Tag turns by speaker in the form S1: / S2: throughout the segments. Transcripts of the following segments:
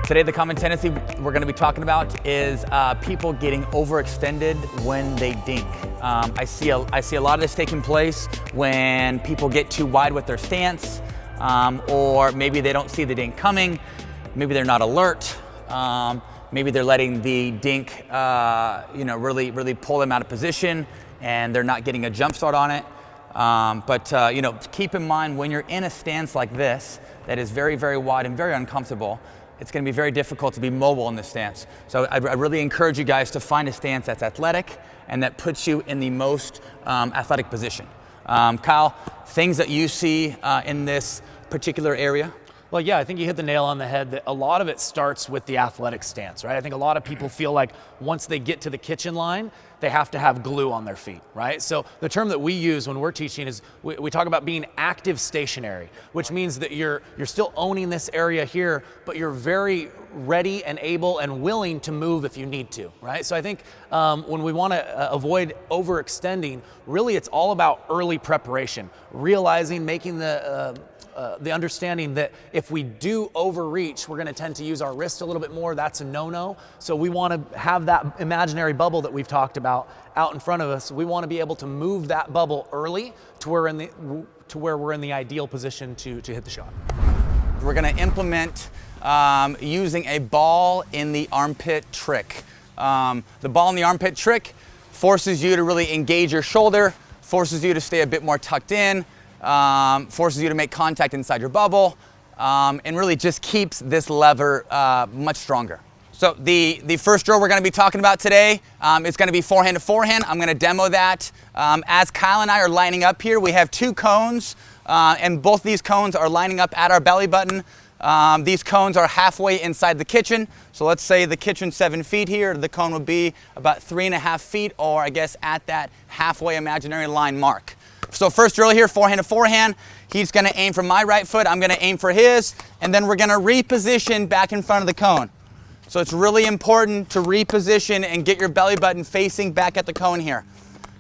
S1: Today, the common tendency we're going to be talking about is people getting overextended when they dink. I see a lot of this taking place when people get too wide with their stance, or maybe they don't see the dink coming, maybe they're not alert, maybe they're letting the dink really pull them out of position and they're not getting a jump start on it. But keep in mind, when you're in a stance like this that is very, very wide and very uncomfortable, it's going to be very difficult to be mobile in this stance. So I really encourage you guys to find a stance that's athletic and that puts you in the most athletic position. Kyle, things that you see in this particular area?
S2: Well, yeah, I think you hit the nail on the head that a lot of it starts with the athletic stance, right? I think a lot of people feel like once they get to the kitchen line, they have to have glue on their feet, right? So the term that we use when we're teaching is we talk about being active stationary, which means that you're still owning this area here, but you're very ready and able and willing to move if you need to, right? So I think when we want to avoid overextending, really it's all about early preparation, realizing, making the understanding that if we do overreach, we're going to tend to use our wrist a little bit more. That's a no-no. So we want to have that imaginary bubble that we've talked about out in front of us. We want to be able to move that bubble early to where we're in the ideal position to hit the shot.
S1: We're going to implement using a ball in the armpit trick. The ball in the armpit trick forces you to really engage your shoulder, forces you to stay a bit more tucked in, forces you to make contact inside your bubble, and really just keeps this lever much stronger. So the first drill we're going to be talking about today is going to be forehand to forehand. I'm going to demo that. As Kyle and I are lining up here, we have two cones, and both these cones are lining up at our belly button. These cones are halfway inside the kitchen. So let's say the kitchen's 7 feet here. The cone would be about 3.5 feet, or I guess at that halfway imaginary line mark. So first drill here, forehand to forehand. He's going to aim for my right foot. I'm going to aim for his. And then we're going to reposition back in front of the cone. So it's really important to reposition and get your belly button facing back at the cone here.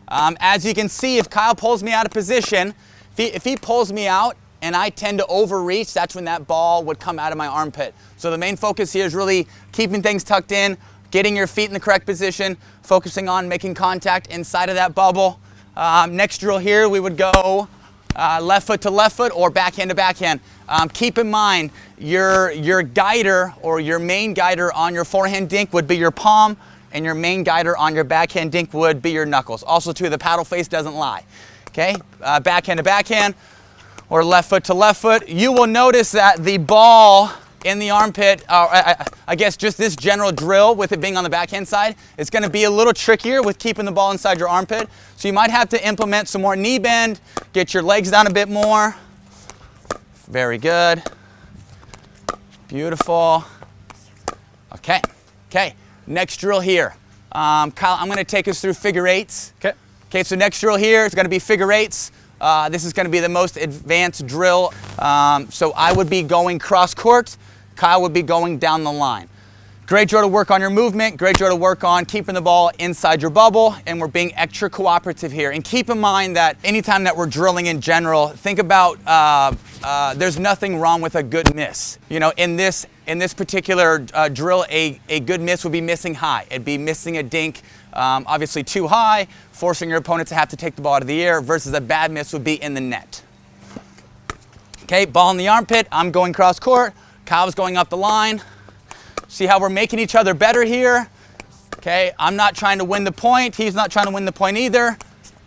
S1: As you can see, if Kyle pulls me out of position, if he pulls me out and I tend to overreach, that's when that ball would come out of my armpit. So the main focus here is really keeping things tucked in, getting your feet in the correct position, focusing on making contact inside of that bubble. Next drill here, we would go left foot to left foot or backhand to backhand. Keep in mind, your guider or your main guider on your forehand dink would be your palm, and your main guider on your backhand dink would be your knuckles. Also, too, the paddle face doesn't lie. Okay, backhand to backhand or left foot to left foot. You will notice that the ball in the armpit, I guess just this general drill with it being on the backhand side, it's going to be a little trickier with keeping the ball inside your armpit. So you might have to implement some more knee bend, get your legs down a bit more. Very good. Beautiful. Okay. Next drill here. Kyle, I'm going to take us through figure eights. Okay, so next drill here is going to be figure eights. This is going to be the most advanced drill. So I would be going cross court. Kyle would be going down the line. Great drill to work on your movement. Great drill to work on keeping the ball inside your bubble. And we're being extra cooperative here. And keep in mind that anytime that we're drilling in general, think about there's nothing wrong with a good miss. You know, in this particular drill, a good miss would be missing high. It'd be missing a dink, obviously too high, forcing your opponent to have to take the ball out of the air, versus a bad miss would be in the net. Okay, ball in the armpit. I'm going cross court. Kyle's going up the line. See how we're making each other better here? Okay, I'm not trying to win the point. He's not trying to win the point either.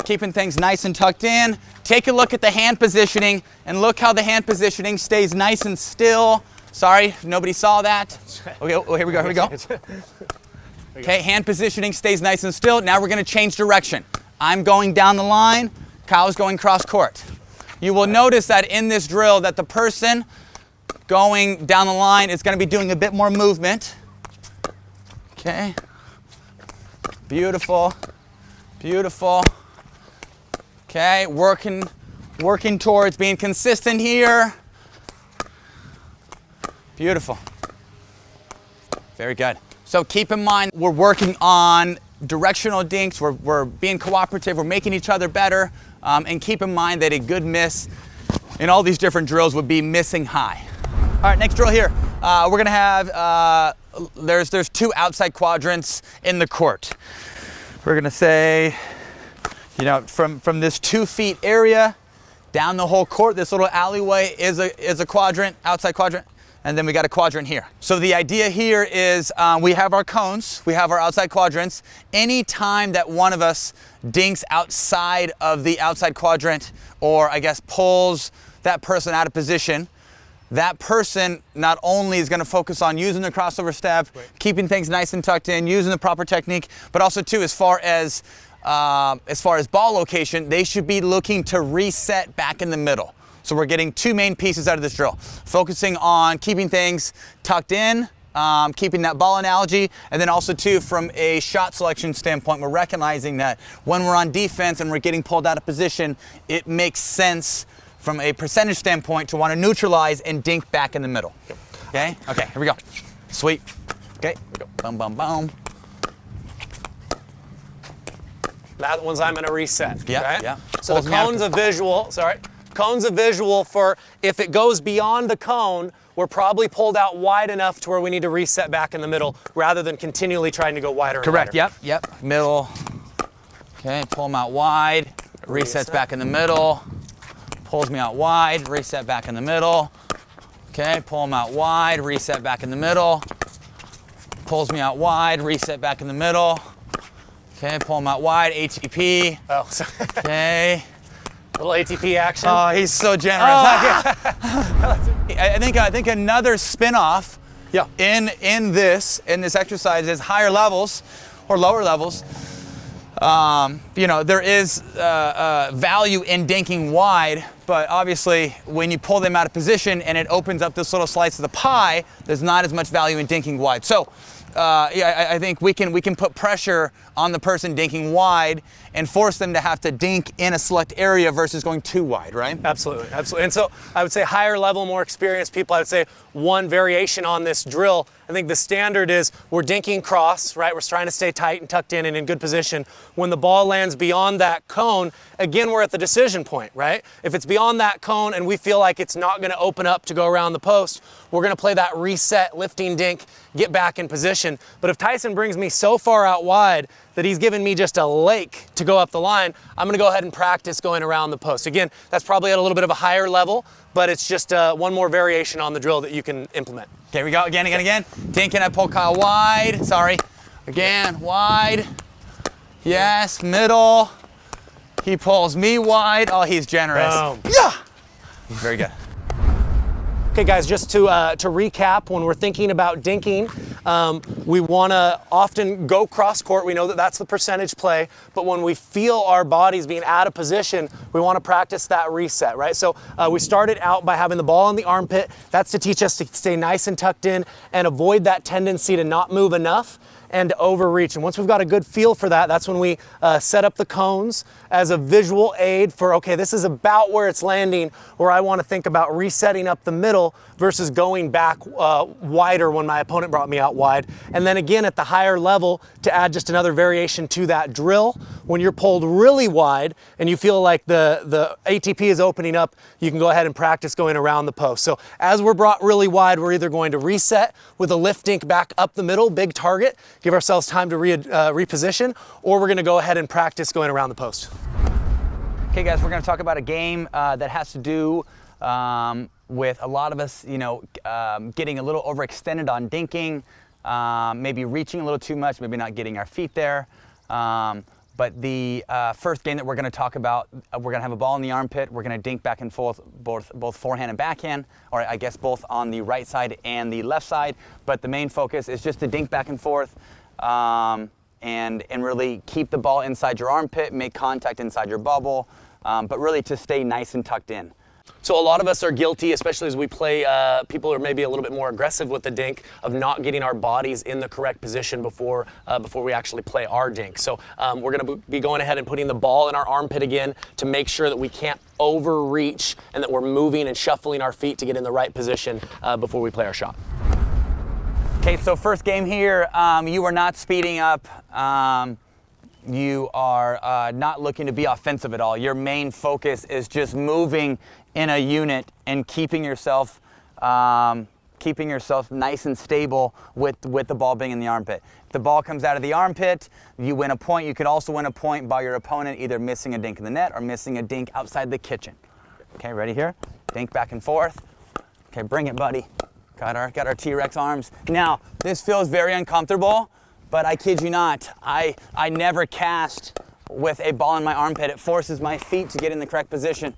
S1: Keeping things nice and tucked in. Take a look at the hand positioning, and look how the hand positioning stays nice and still. Sorry, nobody saw that. Okay, oh, here we go. Okay, hand positioning stays nice and still. Now we're going to change direction. I'm going down the line. Kyle's going cross court. You will notice that in this drill that the person going down the line is going to be doing a bit more movement. Okay. Beautiful. Okay, working towards being consistent here. Beautiful. Very good. So keep in mind, we're working on directional dinks. We're being cooperative. We're making each other better. And keep in mind that a good miss in all these different drills would be missing high. All right, next drill here. we're gonna have, there's 2 outside quadrants in the court. We're gonna say, you know, from this 2 feet area down the whole court, this little alleyway is a quadrant, outside quadrant, and then we got a quadrant here. So the idea here is we have our cones, we have our outside quadrants. Any time that one of us dinks outside of the outside quadrant, or I guess pulls that person out of position, that person not only is going to focus on using the crossover step, keeping things nice and tucked in, using the proper technique, but also too, as far as ball location, they should be looking to reset back in the middle. So we're getting 2 main pieces out of this drill, focusing on keeping things tucked in, keeping that ball analogy, and then also too, from a shot selection standpoint, we're recognizing that when we're on defense and we're getting pulled out of position, it makes sense from a percentage standpoint to want to neutralize and dink back in the middle. Okay? Okay, here we go. Sweep. Okay, here we go. Boom, boom, boom.
S3: That one's I'm going to reset.
S1: Yeah,
S3: right?
S1: yeah.
S3: So the cone's a visual, cone's a visual for if it goes beyond the cone, we're probably pulled out wide enough to where we need to reset back in the middle rather than continually trying to go wider.
S1: Correct,
S3: and wider.
S1: yep. Middle. Okay, pull them out wide, resets back in the middle. Pulls me out wide, reset back in the middle. Okay, pull them out wide, reset back in the middle. Pulls me out wide, reset back in the middle. Okay, pull them out wide, ATP.
S3: Oh, sorry.
S1: Okay.
S3: Little ATP action.
S1: Oh, he's so generous. I think another spin-off in this exercise is higher levels or lower levels. You know, there is value in dinking wide, but obviously when you pull them out of position and it opens up this little slice of the pie, there's not as much value in dinking wide. So I think we can put pressure on the person dinking wide and force them to have to dink in a select area versus going too wide, right?
S3: Absolutely, absolutely. And so I would say higher level, more experienced people, I would say one variation on this drill, I think the standard is we're dinking cross, right? We're trying to stay tight and tucked in and in good position. When the ball lands beyond that cone, again, we're at the decision point, right? If it's beyond that cone and we feel like it's not gonna open up to go around the post, we're gonna play that reset, lifting dink, get back in position. But if Tyson brings me so far out wide that he's given me just a lake to go up the line, I'm gonna go ahead and practice going around the post. Again, that's probably at a little bit of a higher level, but it's just one more variation on the drill that you can implement.
S1: Okay, here we go, again. Dinking, I pull Kyle wide, sorry. Again, wide. Yes, middle. He pulls me wide. Oh, he's generous.
S3: Boom.
S1: Yeah! Very good.
S3: Okay guys, just to recap, when we're thinking about dinking, we wanna often go cross court. We know that that's the percentage play, but when we feel our bodies being out of position, we wanna practice that reset, right? So we started out by having the ball in the armpit. That's to teach us to stay nice and tucked in and avoid that tendency to not move enough and to overreach. And once we've got a good feel for that, that's when we set up the cones as a visual aid for, okay, this is about where it's landing, where I wanna think about resetting up the middle versus going back wider when my opponent brought me out wide. And then again, at the higher level, to add just another variation to that drill, when you're pulled really wide and you feel like the ATP is opening up, you can go ahead and practice going around the post. So as we're brought really wide, we're either going to reset with a lift dink back up the middle, big target, give ourselves time to reposition, or we're gonna go ahead and practice going around the post.
S1: Okay guys, we're gonna talk about a game that has to do with a lot of us, you know, getting a little overextended on dinking, maybe reaching a little too much, maybe not getting our feet there. But the first game that we're going to talk about, we're going to have a ball in the armpit. We're going to dink back and forth, both forehand and backhand, or I guess both on the right side and the left side. But the main focus is just to dink back and forth and really keep the ball inside your armpit, make contact inside your bubble, but really to stay nice and tucked in.
S3: So a lot of us are guilty, especially as we play people who are maybe a little bit more aggressive with the dink, of not getting our bodies in the correct position before we actually play our dink. So we're going to be going ahead and putting the ball in our armpit again to make sure that we can't overreach and that we're moving and shuffling our feet to get in the right position before we play our shot.
S1: Okay, so first game here, you are not speeding up. You are not looking to be offensive at all. Your main focus is just moving in a unit and keeping yourself keeping yourself nice and stable with the ball being in the armpit. If the ball comes out of the armpit, you win a point. You could also win a point by your opponent either missing a dink in the net or missing a dink outside the kitchen. Okay, ready here? Dink back and forth. Okay, bring it, buddy. Got our T-Rex arms. Now, this feels very uncomfortable, but I kid you not, I never cast with a ball in my armpit. It forces my feet to get in the correct position.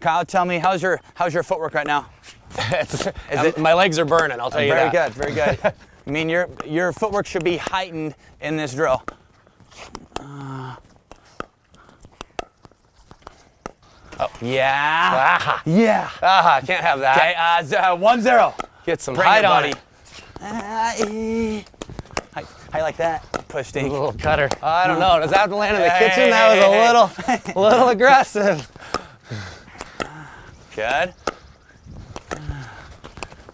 S1: Kyle, tell me, how's your footwork right now?
S3: My legs are burning, I'll tell you
S1: very
S3: that.
S1: Very good, very good. I mean, your footwork should be heightened in this drill. Yeah. Yeah.
S3: Can't have that.
S1: Okay, 1-0.
S3: Get some
S1: Bring
S3: height
S1: it,
S3: on
S1: buddy.
S3: it.
S1: How you like that? Push dink.
S3: A little cutter. I don't know. Does that have to land in the kitchen? That was a little aggressive.
S1: Good. I'm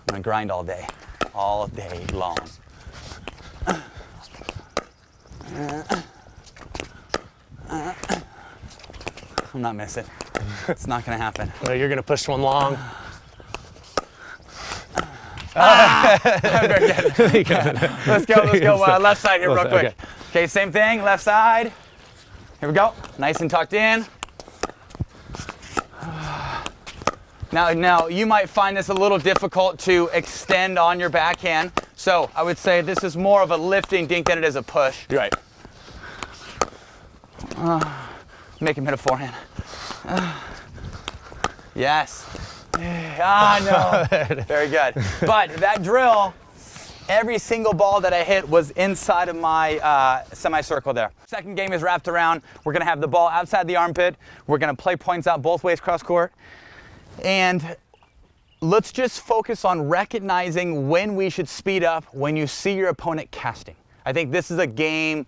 S1: gonna grind all day long. I'm not missing. It's not gonna happen.
S3: Well, you're gonna push one long.
S1: Very good. Let's go. Left side here, real quick. Okay, same thing. Left side. Here we go. Nice and tucked in. Now you might find this a little difficult to extend on your backhand. So I would say this is more of a lifting dink than it is a push.
S3: You're right.
S1: Make him hit a forehand. Yes. No. Very good. But that drill, every single ball that I hit was inside of my semicircle there. Second game is wrapped around. We're gonna have the ball outside the armpit. We're gonna play points out both ways cross court. And let's just focus on recognizing when we should speed up when you see your opponent casting. I think this is a game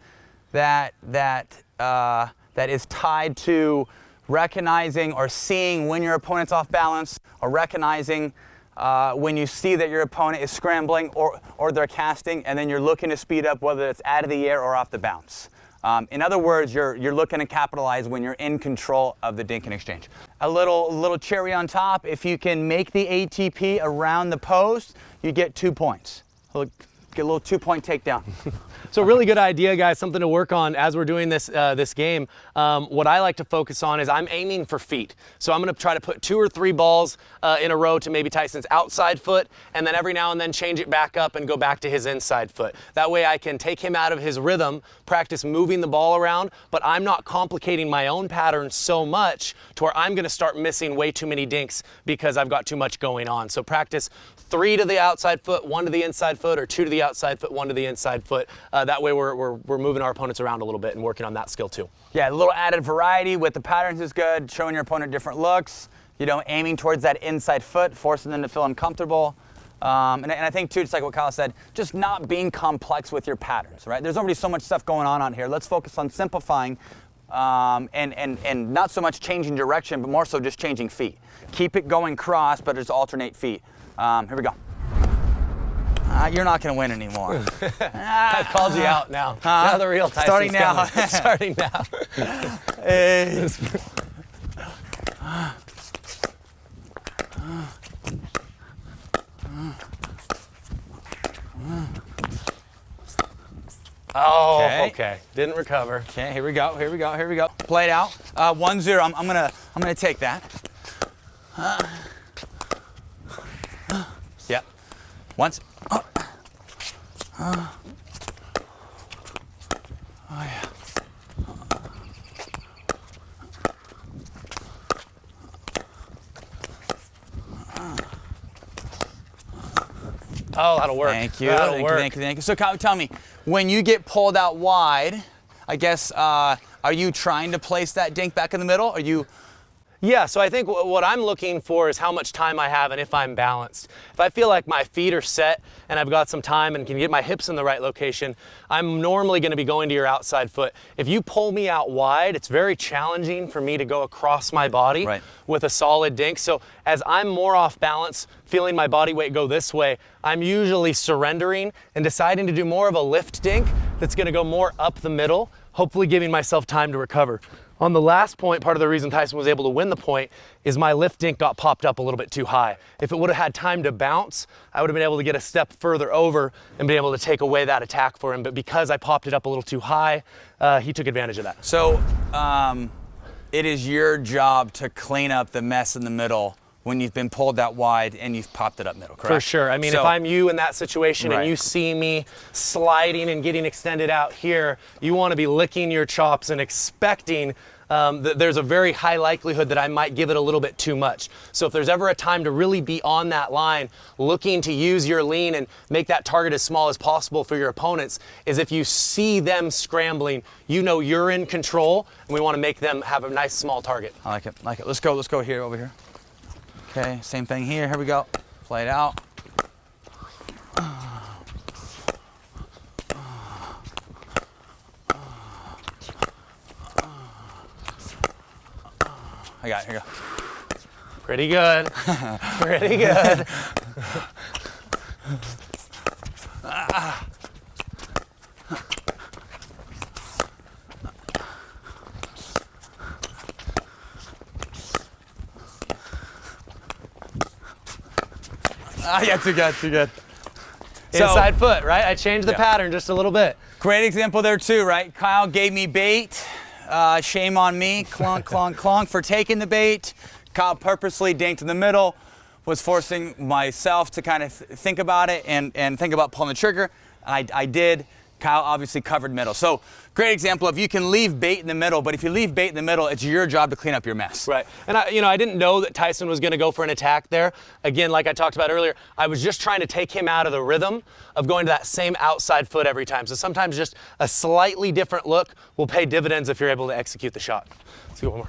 S1: that is tied to recognizing or seeing when your opponent's off balance, or recognizing when you see that your opponent is scrambling or they're casting, and then you're looking to speed up whether it's out of the air or off the bounce. In other words, you're looking to capitalize when you're in control of the dink and exchange. A little cherry on top, if you can make the ATP around the post, you get 2 points. Get a little 2-point takedown.
S3: So really good idea, guys, something to work on as we're doing this this game. What I like to focus on is I'm aiming for feet. So I'm gonna try to put 2 or 3 balls in a row to maybe Tyson's outside foot, and then every now and then change it back up and go back to his inside foot. That way I can take him out of his rhythm, practice moving the ball around, but I'm not complicating my own pattern so much to where I'm gonna start missing way too many dinks because I've got too much going on. So practice 3 to the outside foot, 1 to the inside foot, or 2 to the outside foot, 1 to the inside foot. That way we're moving our opponents around a little bit and working on that skill too.
S1: Yeah, a little added variety with the patterns is good, showing your opponent different looks, aiming towards that inside foot, forcing them to feel uncomfortable. And I think too, just like what Kyle said, just not being complex with your patterns, right? There's already so much stuff going on here. Let's focus on simplifying and not so much changing direction, but more so just changing feet. Keep it going cross, but just alternate feet. Here we go. You're not going to win anymore.
S3: I've called you out now. Now the real Tyson's
S1: starting now.
S3: Starting now. Oh, okay. Didn't recover.
S1: Okay, here we go. Play it out. 1-0. I'm gonna take that. Yep. Once. Oh yeah.
S3: Oh, that'll work.
S1: Thank you.
S3: That'll work.
S1: Thank you. So Kyle, tell me, when you get pulled out wide, I guess, are you trying to place that dink back in the middle? Are you?
S3: Yeah, so I think what I'm looking for is how much time I have and if I'm balanced. If I feel like my feet are set and I've got some time and can get my hips in the right location, I'm normally going to be going to your outside foot. If you pull me out wide, it's very challenging for me to go across my body with a solid dink. So as I'm more off balance, feeling my body weight go this way, I'm usually surrendering and deciding to do more of a lift dink that's going to go more up the middle, hopefully giving myself time to recover. On the last point, part of the reason Tyson was able to win the point is my lift dink got popped up a little bit too high. If it would have had time to bounce, I would have been able to get a step further over and been able to take away that attack for him. But because I popped it up a little too high, he took advantage of that.
S1: So it is your job to clean up the mess in the middle when you've been pulled that wide and you've popped it up middle, correct?
S3: For sure. I mean, if I'm you in that situation
S1: Right.
S3: and you see me sliding and getting extended out here, you want to be licking your chops and expecting that there's a very high likelihood that I might give it a little bit too much. So if there's ever a time to really be on that line, looking to use your lean and make that target as small as possible for your opponents, is if you see them scrambling, you know you're in control, and we want to make them have a nice small target.
S1: I like it, like it. Let's go here, over here. Okay, same thing here, here we go. Play it out. I got it, here we go.
S3: Pretty good. Pretty good.
S1: Yeah, too good, too good.
S3: Inside foot, right? I changed the pattern just a little bit.
S1: Great example there too, right? Kyle gave me bait. Shame on me, clonk, clonk, clonk for taking the bait. Kyle purposely dinked in the middle, was forcing myself to kind of think about it and think about pulling the trigger. I did. Kyle obviously covered middle. So great example of you can leave bait in the middle, but if you leave bait in the middle, it's your job to clean up your mess.
S3: Right. And I didn't know that Tyson was going to go for an attack there. Again, like I talked about earlier, I was just trying to take him out of the rhythm of going to that same outside foot every time. So sometimes just a slightly different look will pay dividends if you're able to execute the shot. Let's go one more.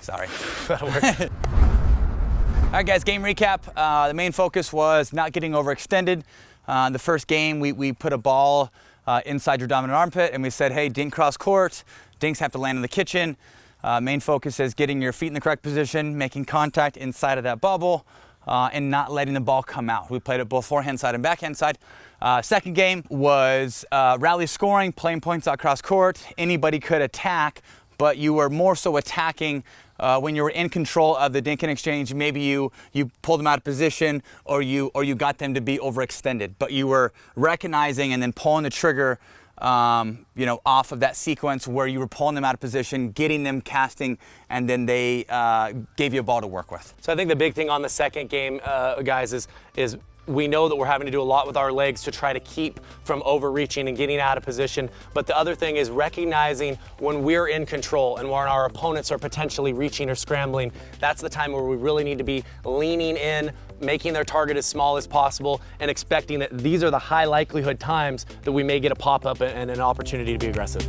S1: Sorry.
S3: That'll work.
S1: All right, guys, game recap. The main focus was not getting overextended. The first game, we put a ball inside your dominant armpit, and we said, hey, dink cross court. Dinks have to land in the kitchen. Main focus is getting your feet in the correct position, making contact inside of that bubble, and not letting the ball come out. We played it both forehand side and backhand side. Second game was rally scoring, playing points out cross court. Anybody could attack, but you were more so attacking when you were in control of the Dinking exchange. Maybe you pulled them out of position, or you got them to be overextended, but you were recognizing and then pulling the trigger off of that sequence where you were pulling them out of position, getting them casting, and then they gave you a ball to work with.
S3: So I think the big thing on the second game, guys, is we know that we're having to do a lot with our legs to try to keep from overreaching and getting out of position. But the other thing is recognizing when we're in control and when our opponents are potentially reaching or scrambling, that's the time where we really need to be leaning in, making their target as small as possible, and expecting that these are the high likelihood times that we may get a pop-up and an opportunity to be aggressive.